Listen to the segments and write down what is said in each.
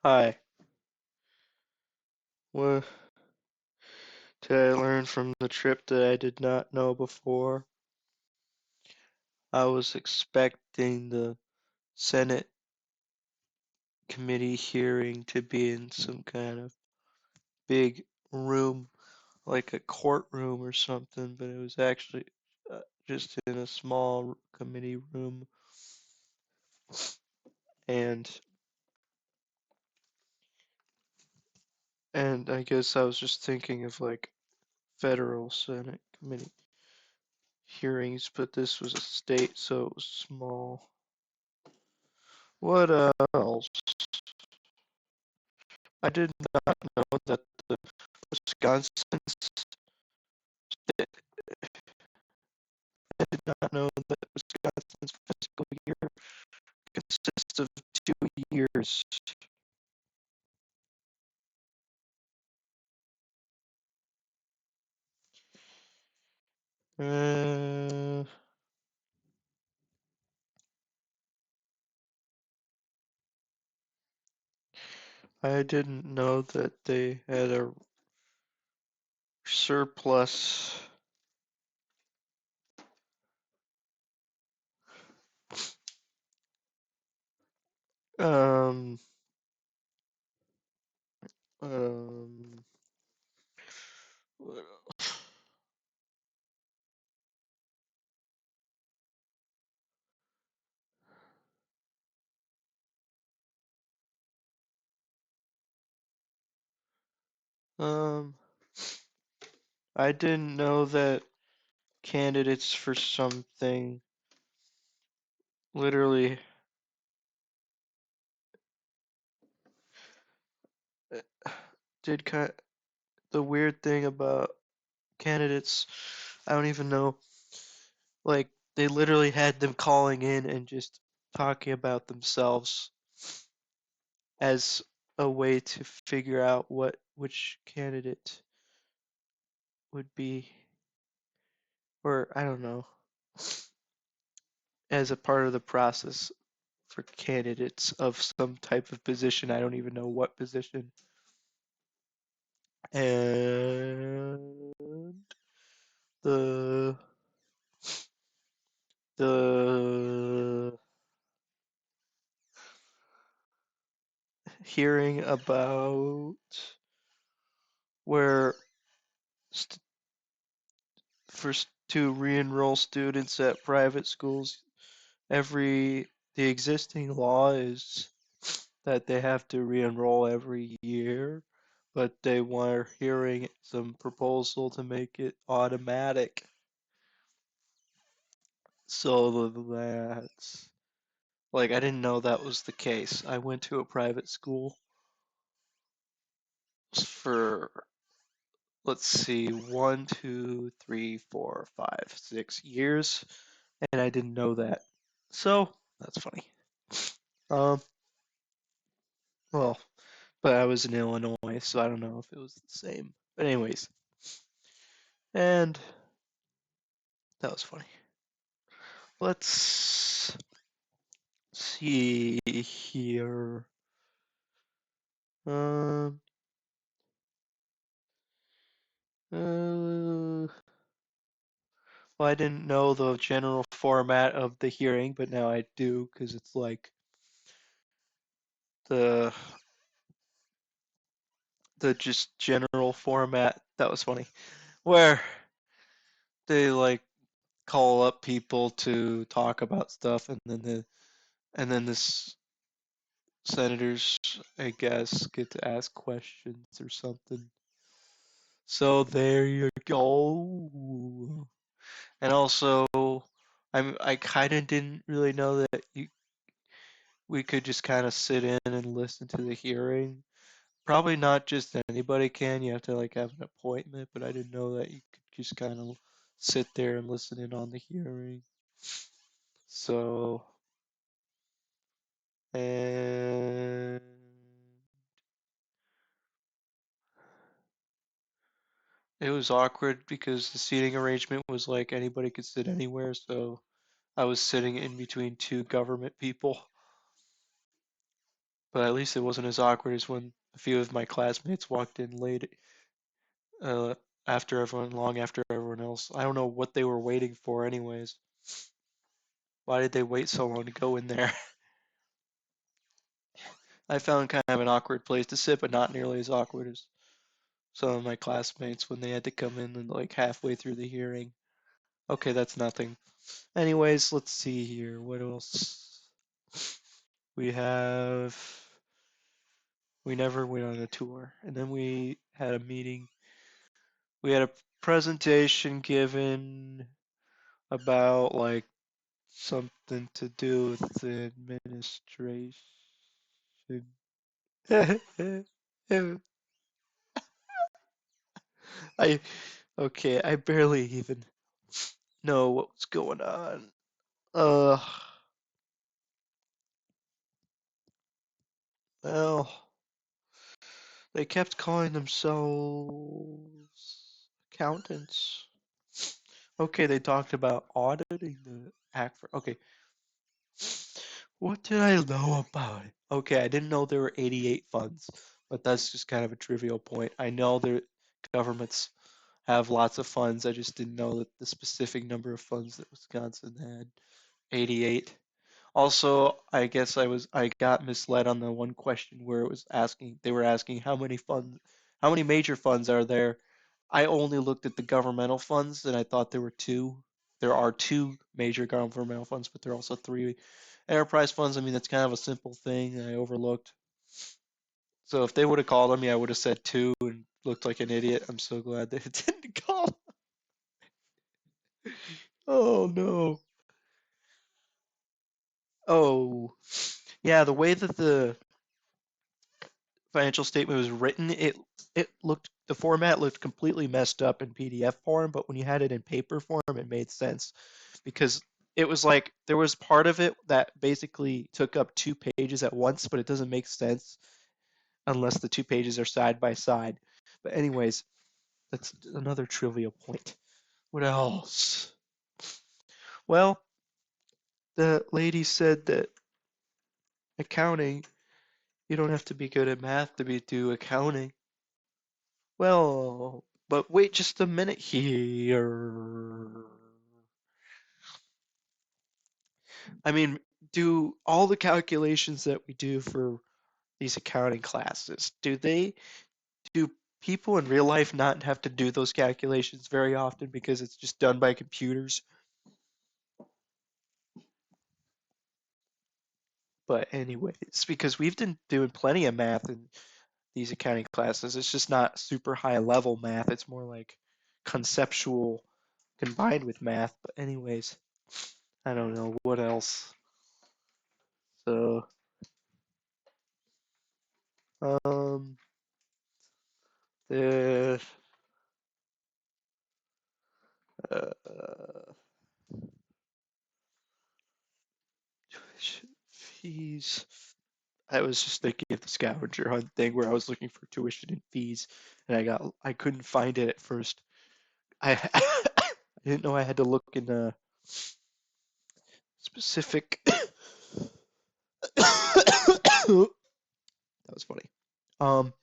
Hi. What did I learn from the trip that I did not know before? I was expecting the Senate committee hearing to be in some kind of big room, like a courtroom or something, but it was actually just in a small committee room. And and I guess I was just thinking of like federal Senate committee hearings, but this was a state, so it was small. What else? I did not know that the Wisconsin I did not know that Wisconsin's fiscal year consists of 2 years. Uh, I didn't know that they had a surplus. Um, um, um, I didn't know that candidates for something literally did kind the weird thing about candidates. I don't even know. Like they literally had them calling in and just talking about themselves as a way to figure out which candidate would be, or I don't know, as a part of the process for candidates of some type of position. I don't even know what position. And the the hearing about where st- to re-enroll students at private schools, every the existing law is that they have to re-enroll every year, but they were hearing some proposal to make it automatic. So that's like I didn't know that was the case. I went to a private school for, let's see, 1, 2, 3, 4, 5, 6 years, and I didn't know that. So that's funny. Um, well, but I was in Illinois, so I don't know if it was the same. But anyways, and that was funny. Let's see here. Um, well, I didn't know the general format of the hearing, but now I do because it's like the the just general format. That was funny, where they like call up people to talk about stuff, and then this senators, I guess, get to ask questions or something. So there you go. And also, I kind of didn't really know that we could just kind of sit in and listen to the hearing. Probably not just anybody can. You have to like have an appointment, but I didn't know that you could just kind of sit there and listen in on the hearing. So, and it was awkward because the seating arrangement was like anybody could sit anywhere, so I was sitting in between two government people. but at least it wasn't as awkward as when a few of my classmates walked in late, uh, after everyone, long after everyone else. I don't know what they were waiting for, anyways. Why did they wait so long to go in there? I found kind of an awkward place to sit, but not nearly as awkward as some of my classmates when they had to come in and like halfway through the hearing. Okay, that's nothing. Anyways, let's see here. What else? We have. We never went on a tour. And then we had a meeting. We had a presentation given about like something to do with the administration. I okay, I barely even know what was going on. Uh, well, they kept calling themselves accountants. Okay, they talked about auditing the act for. Okay, what did I know about it? Okay, I didn't know there were 88 funds, but that's just kind of a trivial point. I know that governments have lots of funds. I just didn't know that the specific number of funds that Wisconsin had. 88. Also, I guess I got misled on the one question where it was asking they were asking how many major funds are there? I only looked at the governmental funds and I thought there were two. There are two major governmental funds, but there are also three enterprise funds. I mean, that's kind of a simple thing I overlooked. So if they would have called on me, I would have said two and looked like an idiot. I'm so glad they didn't call. Oh no. Oh, yeah, the way that the financial statement was written, it looked the format looked completely messed up in PDF form, but when you had it in paper form, it made sense because it was like there was part of it that basically took up 2 pages at once, but it doesn't make sense unless the 2 pages are side by side. But anyways, that's another trivia point. What else? Well, the lady said that accounting, you don't have to be good at math to do accounting. Well, but wait just a minute here. I mean, do all the calculations that we do for these accounting classes, do people in real life not have to do those calculations very often because it's just done by computers? But anyways, because we've been doing plenty of math in these accounting classes, it's just not super high level math. It's more like conceptual combined with math. But anyways, I don't know what else. So, um, the uh, tuition fees. I was just thinking of the scavenger hunt thing where I was looking for tuition and fees, and I couldn't find it at first. I I didn't know I had to look in a specific. That was funny. Um,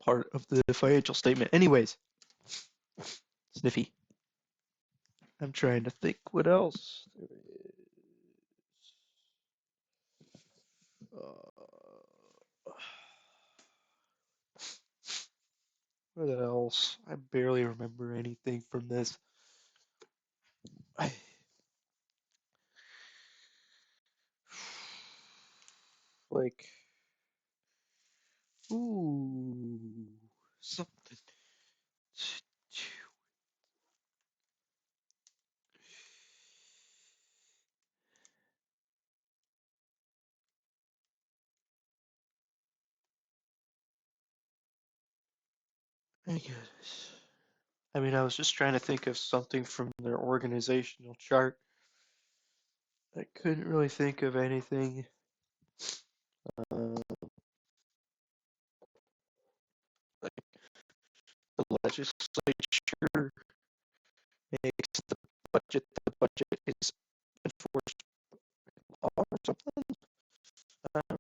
part of the financial statement. Anyways, Sniffy. I'm trying to think what else. What else? I barely remember anything from this. I, like, ooh, something. My goodness. I mean, I was just trying to think of something from their organizational chart. I couldn't really think of anything. Uh, like the legislature makes the budget is enforced law or something. I don't know.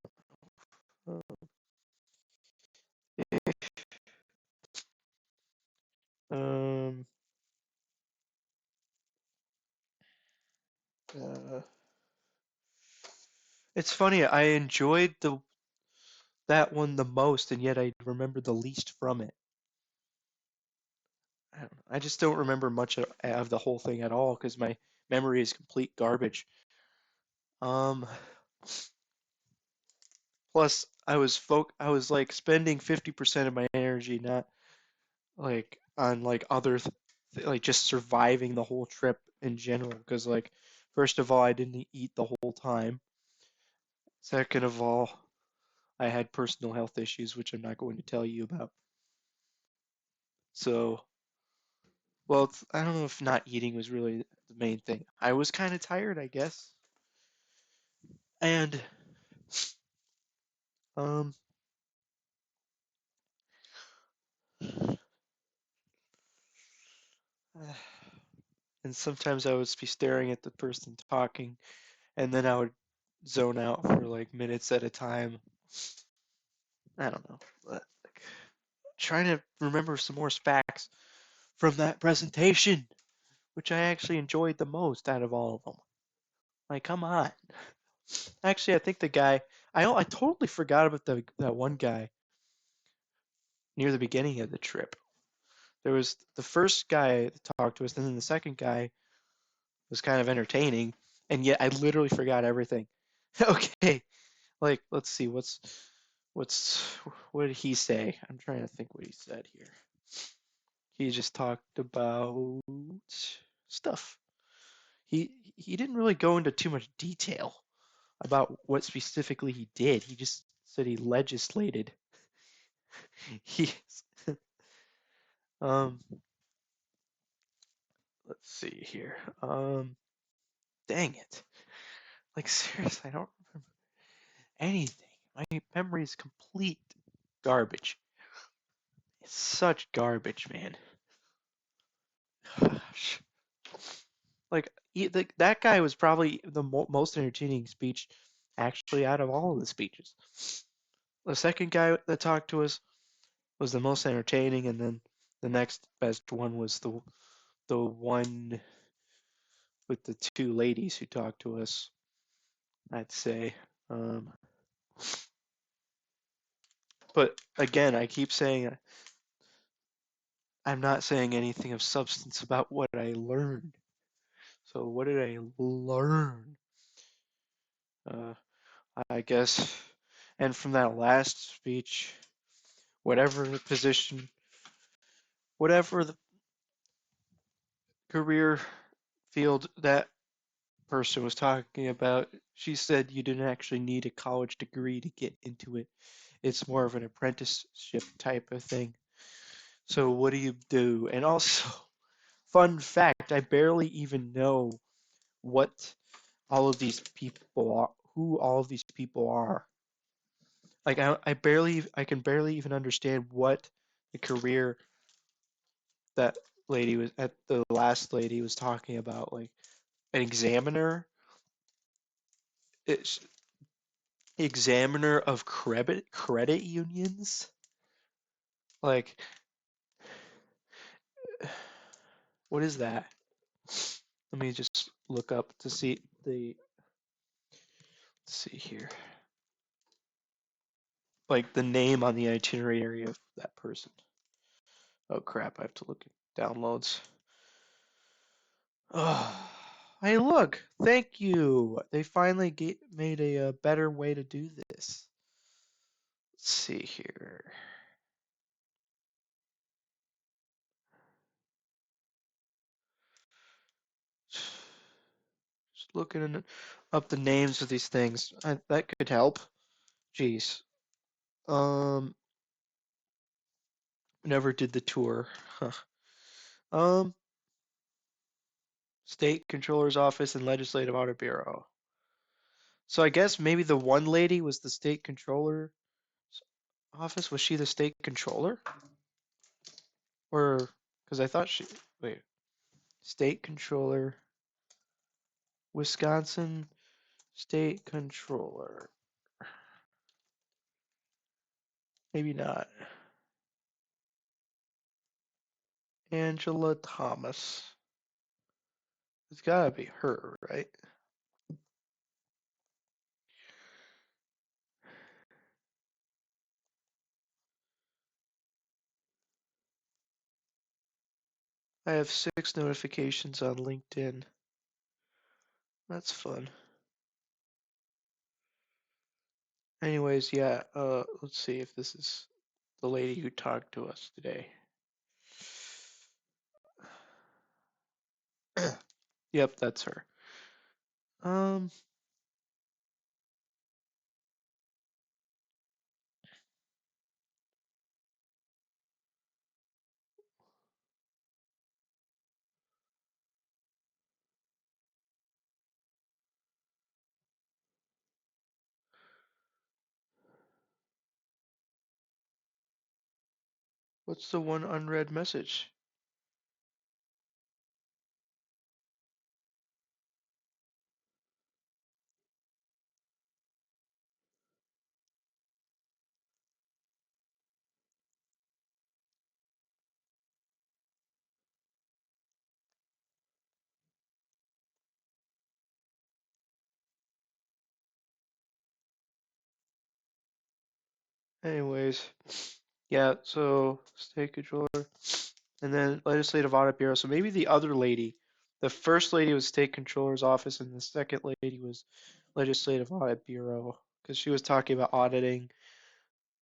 Uh, it's funny. I enjoyed that one the most, and yet I remember the least from it. I don't know. I just don't remember much of the whole thing at all because my memory is complete garbage. Um, Plus, I was like spending 50% of my energy not like on like like just surviving the whole trip in general because like first of all I didn't eat the whole time. Second of all, I had personal health issues which I'm not going to tell you about. So, well, I don't know if not eating was really the main thing. I was kind of tired, I guess. And um and sometimes I would be staring at the person talking and then I would zone out for like minutes at a time. I don't know. But, like, trying to remember some more facts from that presentation, which I actually enjoyed the most out of all of them. Like, come on. Actually, I think the guy I totally forgot about that one guy near the beginning of the trip. There was the first guy that talked to us, and then the second guy was kind of entertaining, and yet I literally forgot everything. Okay, like let's see, what's what did he say? I'm trying to think what he said here. He just talked about stuff. He didn't really go into too much detail about what specifically he did. He just said he legislated. He um let's see here. Dang it. Like seriously, I don't remember anything. My memory is complete garbage. It's such garbage, man. Gosh. Like that guy was probably the most entertaining speech actually out of all of the speeches. The second guy that talked to us was the most entertaining, and then the next best one was the one with the two ladies who talked to us. I'd say, um, but again, I keep saying I'm not saying anything of substance about what I learned. So what did I learn? Uh, I guess, and from that last speech, whatever the position, whatever the career field that person was talking about, she said you didn't actually need a college degree to get into it. It's more of an apprenticeship type of thing. So what do you do? And also, fun fact, I barely even know what all of these people are, who all of these people are. Like I can barely even understand what the career that lady was at the last lady was talking about. Like an it's examiner of credit unions. Like, what is that? Let me just look up to see the. Let's see here. Like the name on the itinerary of that person. Oh crap! I have to look at downloads. Oh, hey, look! Thank you. They finally made a better way to do this. Let's see here. Just looking up the names of these things. That could help. Jeez. Um, never did the tour. Huh. Um, State Controller's Office and Legislative Audit Bureau. So I guess maybe the one lady was the State Controller's office. Was she the State Controller? Or because I thought she wait, State Controller, Wisconsin State Controller. Maybe not. Angela Thomas. It's gotta be her, right? I have 6 notifications on LinkedIn. That's fun. Anyways, yeah, let's see if this is the lady who talked to us today. Yep, that's her. Um, what's the one unread message? Anyways, yeah, so state controller, and then legislative audit bureau. So maybe the other lady, the first lady was state controller's office, and the second lady was legislative audit bureau, because she was talking about auditing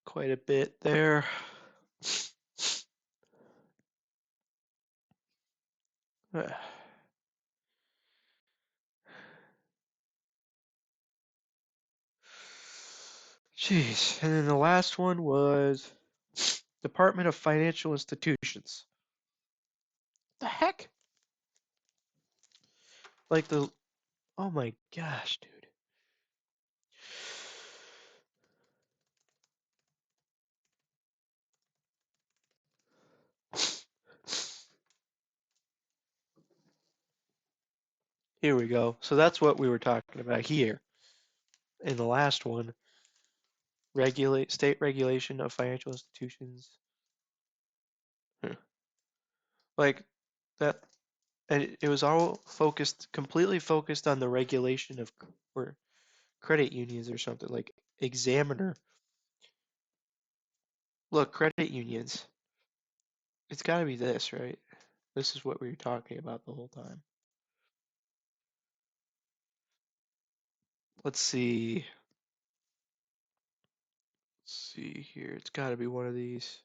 quite a bit there. Jeez, and then the last one was Department of Financial Institutions. The heck? Like the, oh my gosh, dude. Here we go. So that's what we were talking about here in the last one. Regulate state regulation of financial institutions. Like that, and it was all focused, completely focused on the regulation of or credit unions or something like examiner. Look, credit unions. It's got to be this, right? This is what we were talking about the whole time. Let's see. Let's see here. It's got to be one of these.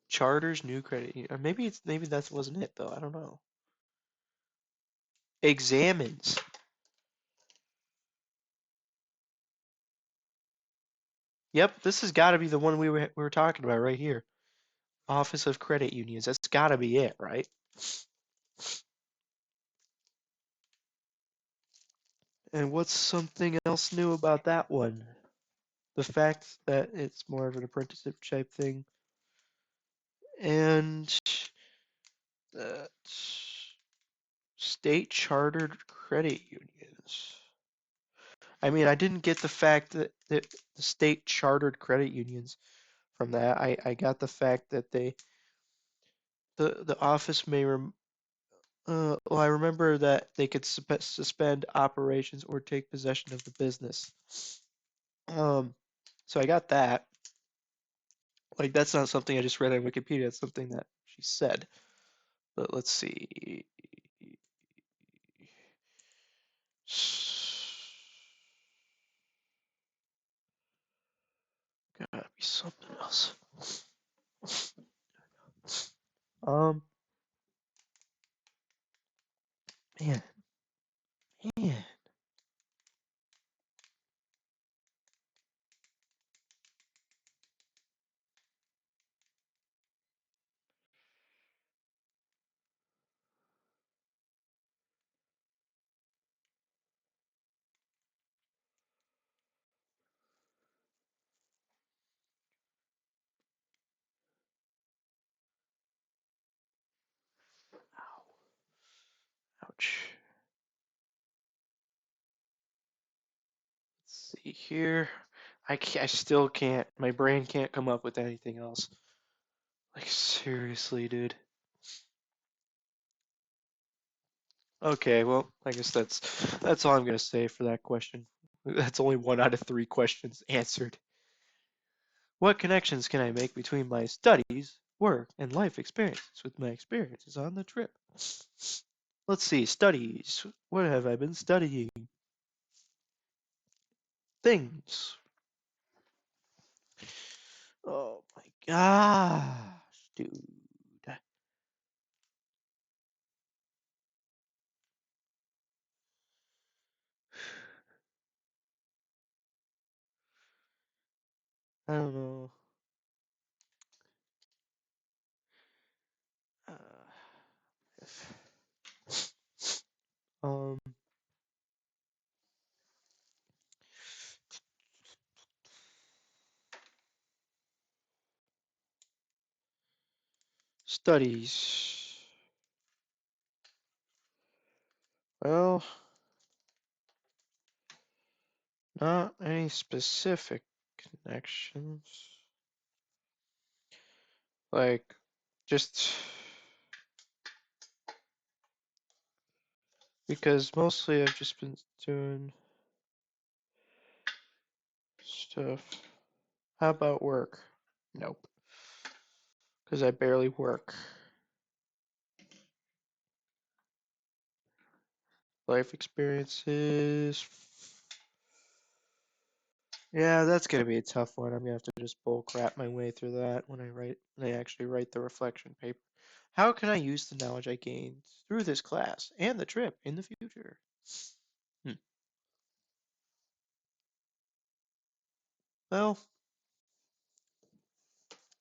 Charters, new credit union. Or maybe that wasn't it though. I don't know. Examines. Yep, this has got to be the one we were talking about right here. Office of Credit Unions. That's got to be it, right? And what's something else new about that one? The fact that it's more of an apprenticeship type thing, and uh, state chartered credit unions. I mean, I didn't get the fact that the state chartered credit unions from that. I got the fact that the office may well, I remember that they could suspend operations or take possession of the business. Um, so I got that. Like that's not something I just read on Wikipedia. It's something that she said. But let's see. Gotta be something else. Um, man, man. Ouch. Let's see here. I still can't. My brain can't come up with anything else. Like seriously, dude. Okay, well, I guess that's all I'm gonna say for that question. That's only 1 out of 3 questions answered. What connections can I make between my studies, work, and life experiences with my experiences on the trip? Let's see, studies. What have I been studying? Things. Oh my gosh, dude. I don't know. Uh, um, studies. Well, not any specific connections. Like, just because mostly I've just been doing stuff. How about work? Nope. Because I barely work. Life experiences. Yeah, that's gonna be a tough one. I'm gonna have to just bull crap my way through that when I actually write the reflection paper. How can I use the knowledge I gained through this class and the trip in the future? Hmm. Well,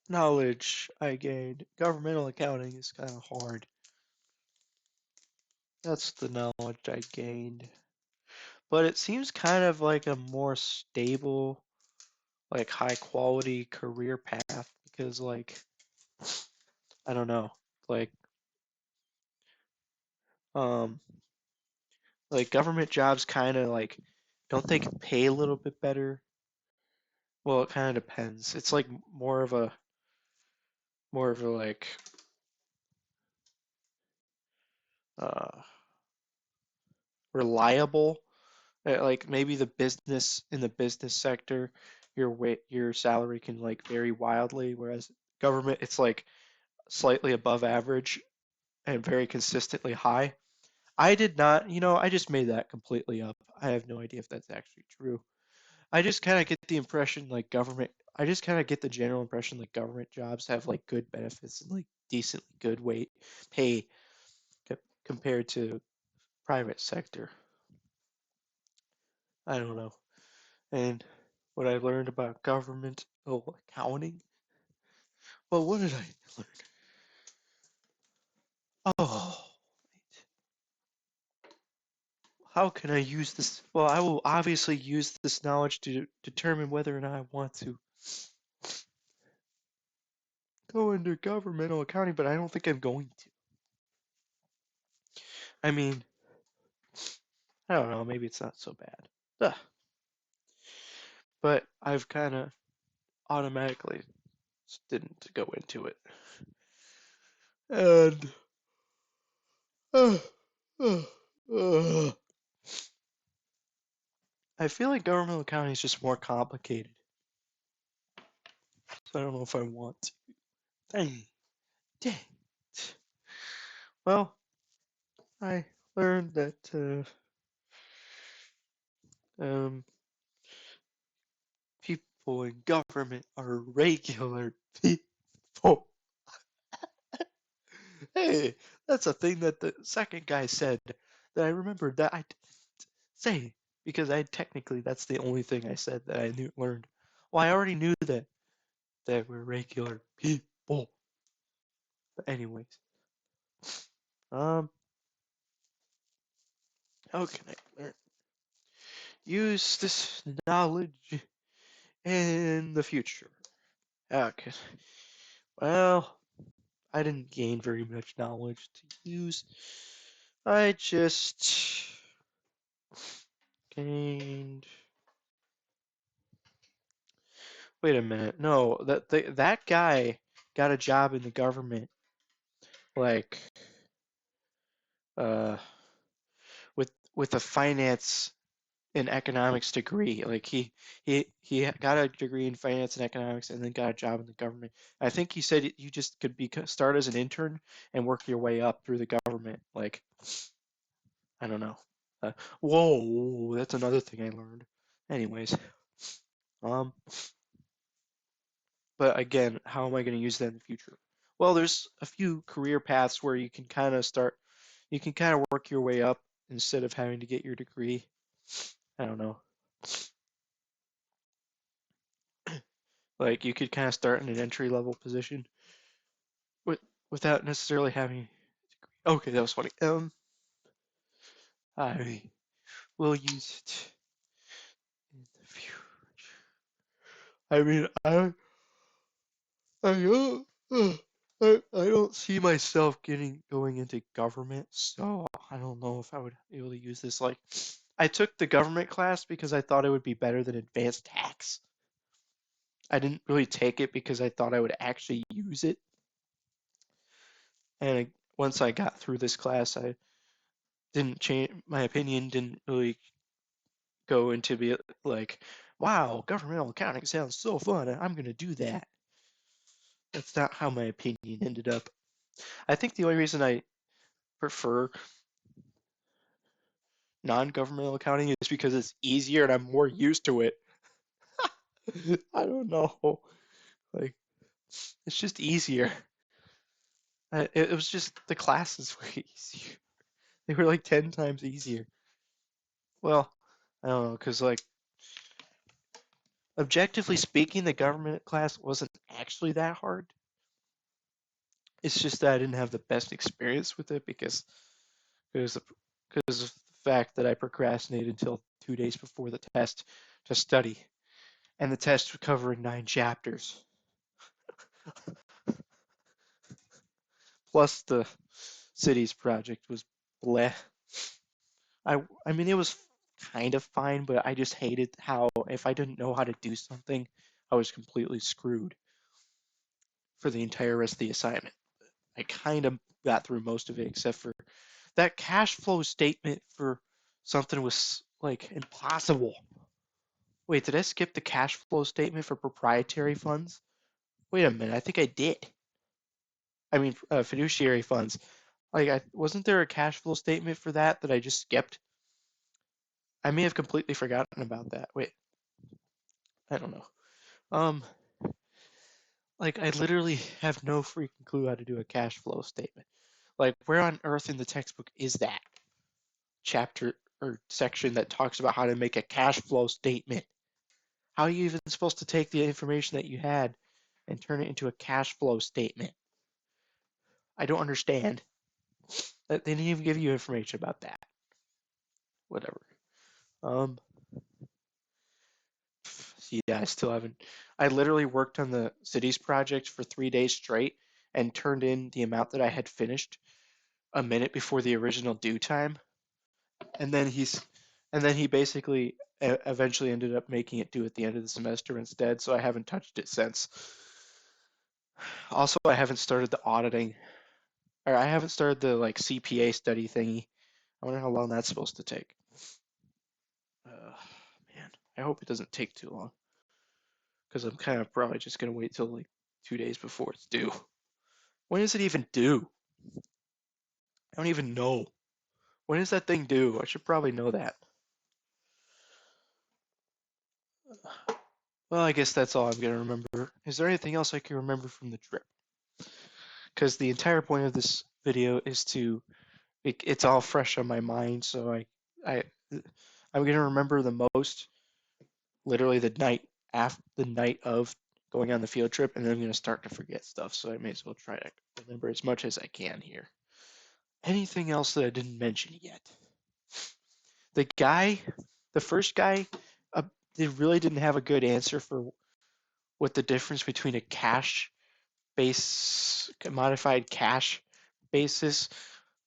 knowledge I gained. Governmental accounting is kind of hard. That's the knowledge I gained. But it seems kind of like a more stable, like high quality career path because I don't know, like um like government jobs kind of like don't they pay a little bit better? Well, it kind of depends. It's like more of a like uh reliable. Like maybe the business in the business sector, your salary can like vary wildly, whereas government it's like slightly above average and very consistently high. I did not, I just made that completely up. I have no idea if that's actually true. I just kind of get the impression like I just kind of get the general impression like government jobs have like good benefits and like decently good weight pay compared to private sector. I don't know. And what I learned about government accounting. Well, what did I learn? Oh, how can I use this? Well, I will obviously use this knowledge to determine whether or not I want to go into governmental accounting, but I don't think I'm going to. I mean, I don't know, maybe it's not so bad. Ugh. But I've kind of automatically didn't go into it. And uh, uh, uh, I feel like governmental accounting is just more complicated. So I don't know if I want to. Dang. Dang. Well, I learned that um, people in government are regular people. Hey, that's a thing that the second guy said that I remembered that I didn't say because I technically that's the only thing I said that I learned. Well, I already knew that we're regular people. But anyways, um, how can I use this knowledge in the future? Okay. Well, I didn't gain very much knowledge to use. I just gained. Wait a minute. No, that guy got a job in the government, like uh, with a finance an economics degree. Like he got a degree in finance and economics and then got a job in the government. I think he said you just could start as an intern and work your way up through the government. Like I don't know. Uh, whoa, that's another thing I learned. Anyways, um, but again, how am I going to use that in the future? Well, there's a few career paths where you can kind of start, you can kind of work your way up instead of having to get your degree. I don't know. Like you could kind of start in an entry level position with, without necessarily having. Okay, that was funny. I will use it in the future. I mean, I don't, I don't see myself going into government, so I don't know if I would be able to use this. Like, I took the government class because I thought it would be better than advanced tax. I didn't really take it because I thought I would actually use it. And once I got through this class, I didn't change my opinion. Didn't really go into be like, wow, governmental accounting sounds so fun. I'm gonna do that. That's not how my opinion ended up. I think the only reason I prefer non-governmental accounting is because it's easier and I'm more used to it. I don't know. Like, it's just easier. It was just the classes were easier. They were like 10 times easier. Well, I don't know, because like objectively speaking, the government class wasn't actually that hard. It's just that I didn't have the best experience with it because of, because of the fact that I procrastinated until 2 days before the test to study, and the test was covering 9 chapters, plus the cities project was bleh. I mean it was kind of fine, but I just hated how if I didn't know how to do something, I was completely screwed for the entire rest of the assignment. I kind of got through most of it except for that cash flow statement for something was like impossible. Wait, did I skip the cash flow statement for proprietary funds? Wait a minute, I think I did. I mean, fiduciary funds. Like, wasn't there a cash flow statement for that I just skipped? I may have completely forgotten about that. Wait, I don't know. Um, like, I literally have no freaking clue how to do a cash flow statement. Like, where on earth in the textbook is that chapter or section that talks about how to make a cash flow statement? How are you even supposed to take the information that you had and turn it into a cash flow statement? I don't understand. They didn't even give you information about that. Whatever. Um, yeah, I still haven't. I literally worked on the cities project for 3 days straight and turned in the amount that I had finished a minute before the original due time. And then he basically eventually ended up making it due at the end of the semester instead. So I haven't touched it since. Also, I haven't started the auditing, or I haven't started the like CPA study thingy. I wonder how long that's supposed to take. Man, I hope it doesn't take too long because I'm kind of probably just gonna wait till like 2 days before it's due. When is it even due? I don't even know. When is that thing due? I should probably know that. Well, I guess that's all I'm gonna remember. Is there anything else I can remember from the trip? Because the entire point of this video is it's all fresh on my mind, so I, I'm gonna remember the most literally the night of going on the field trip, and then I'm gonna start to forget stuff. So I may as well try to remember as much as I can here. Anything else that I didn't mention yet? The guy, the first guy, uh, they really didn't have a good answer for what the difference between a cash base, modified cash basis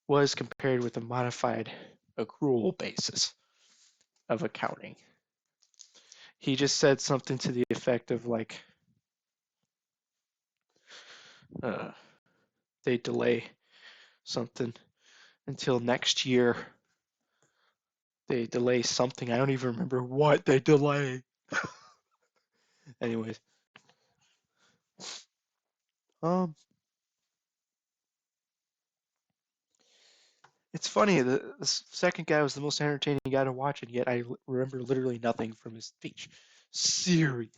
was compared with a modified accrual basis of accounting. He just said something to the effect of like, uh, they delay something until next year they delay something. I don't even remember what they delay. Anyways, um, it's funny. The second guy was the most entertaining guy to watch, and yet I remember literally nothing from his speech. Seriously.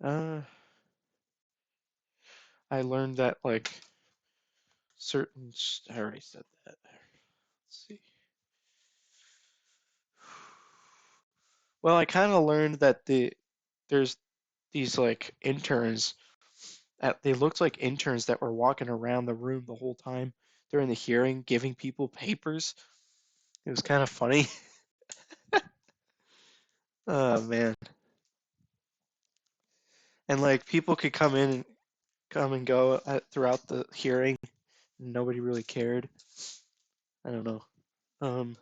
Uh, I learned that like certain. I already said that. Let's see. Well, I kind of learned that there's these like interns. They looked like interns that were walking around the room the whole time during the hearing, giving people papers. It was kind of funny. Oh man. And like people could come and go throughout the hearing. And nobody really cared. I don't know. Um,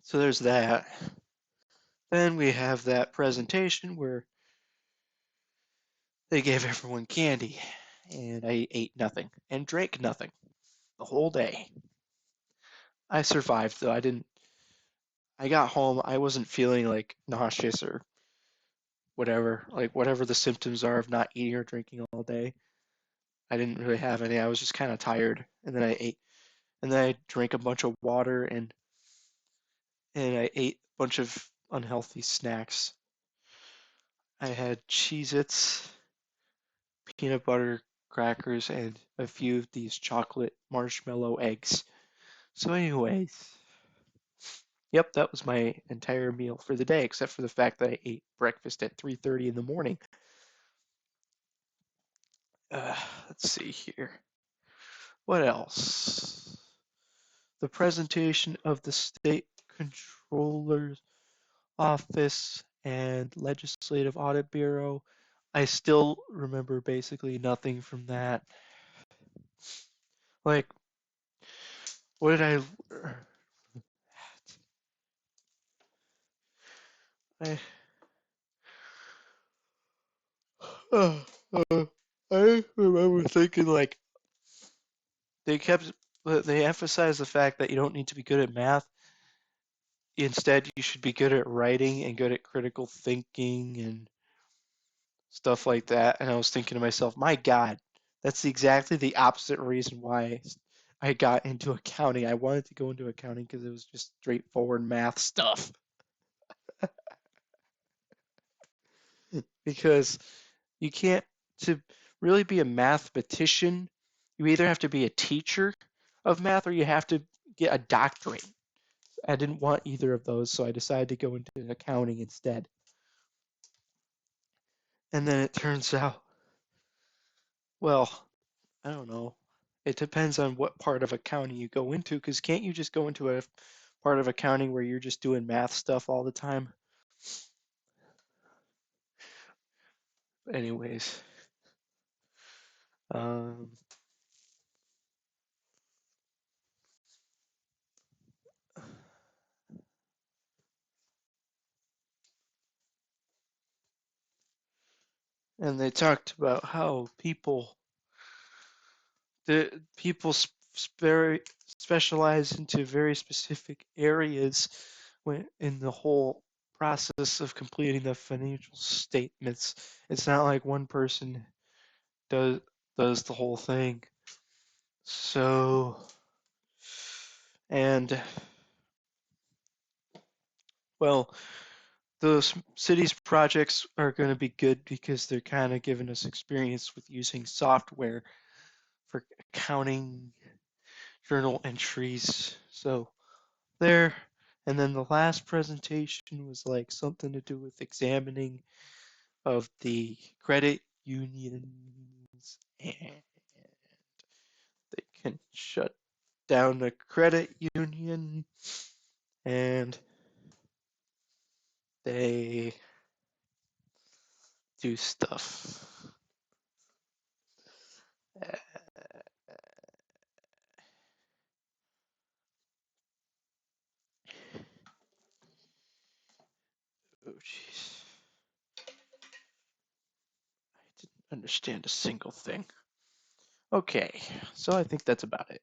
so there's that. Then we have that presentation where they gave everyone candy, and I ate nothing and drank nothing the whole day. I survived though. I didn't. I got home. I wasn't feeling like nauseous or whatever. Like whatever the symptoms are of not eating or drinking all day. I didn't really have any. I was just kind of tired, and then I ate, and then I drank a bunch of water, and I ate a bunch of unhealthy snacks. I had Cheez-Its, peanut butter crackers, and a few of these chocolate marshmallow eggs. So, anyways, yep, that was my entire meal for the day, except for the fact that I ate breakfast at 3:30 in the morning. Uh, let's see here. What else? The presentation of the state controller's office and legislative audit bureau. I still remember basically nothing from that. Like, what did I uh, uh, I remember thinking like they kept they emphasized the fact that you don't need to be good at math. Instead, you should be good at writing and good at critical thinking and stuff like that. And I was thinking to myself, my God, that's exactly the opposite reason why I got into accounting. I wanted to go into accounting because it was just straightforward math stuff. Because you can't, to really be a mathematician, you either have to be a teacher of math or you have to get a doctorate. I didn't want either of those, so I decided to go into accounting instead. And then it turns out, well, I don't know. It depends on what part of accounting you go into, because can't you just go into a part of accounting where you're just doing math stuff all the time? Anyways, um, and they talked about how the people very specialize into very specific areas when in the whole process of completing the financial statements. It's not like one person does does the whole thing. So, and well, those cities projects are going to be good because they're kind of giving us experience with using software for accounting journal entries. So there. And then the last presentation was like something to do with examining of the credit unions, and they can shut down a credit union, and they do stuff. Uh, oh jeez, I didn't understand a single thing. Okay, so I think that's about it.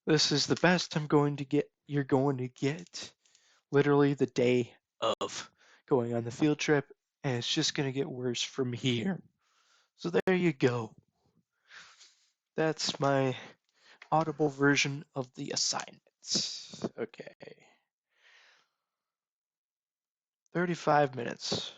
This is the best you're going to get. Literally the day of going on the field trip, and it's just going to get worse from here. So there you go. That's my audible version of the assignments. Okay. 35 minutes.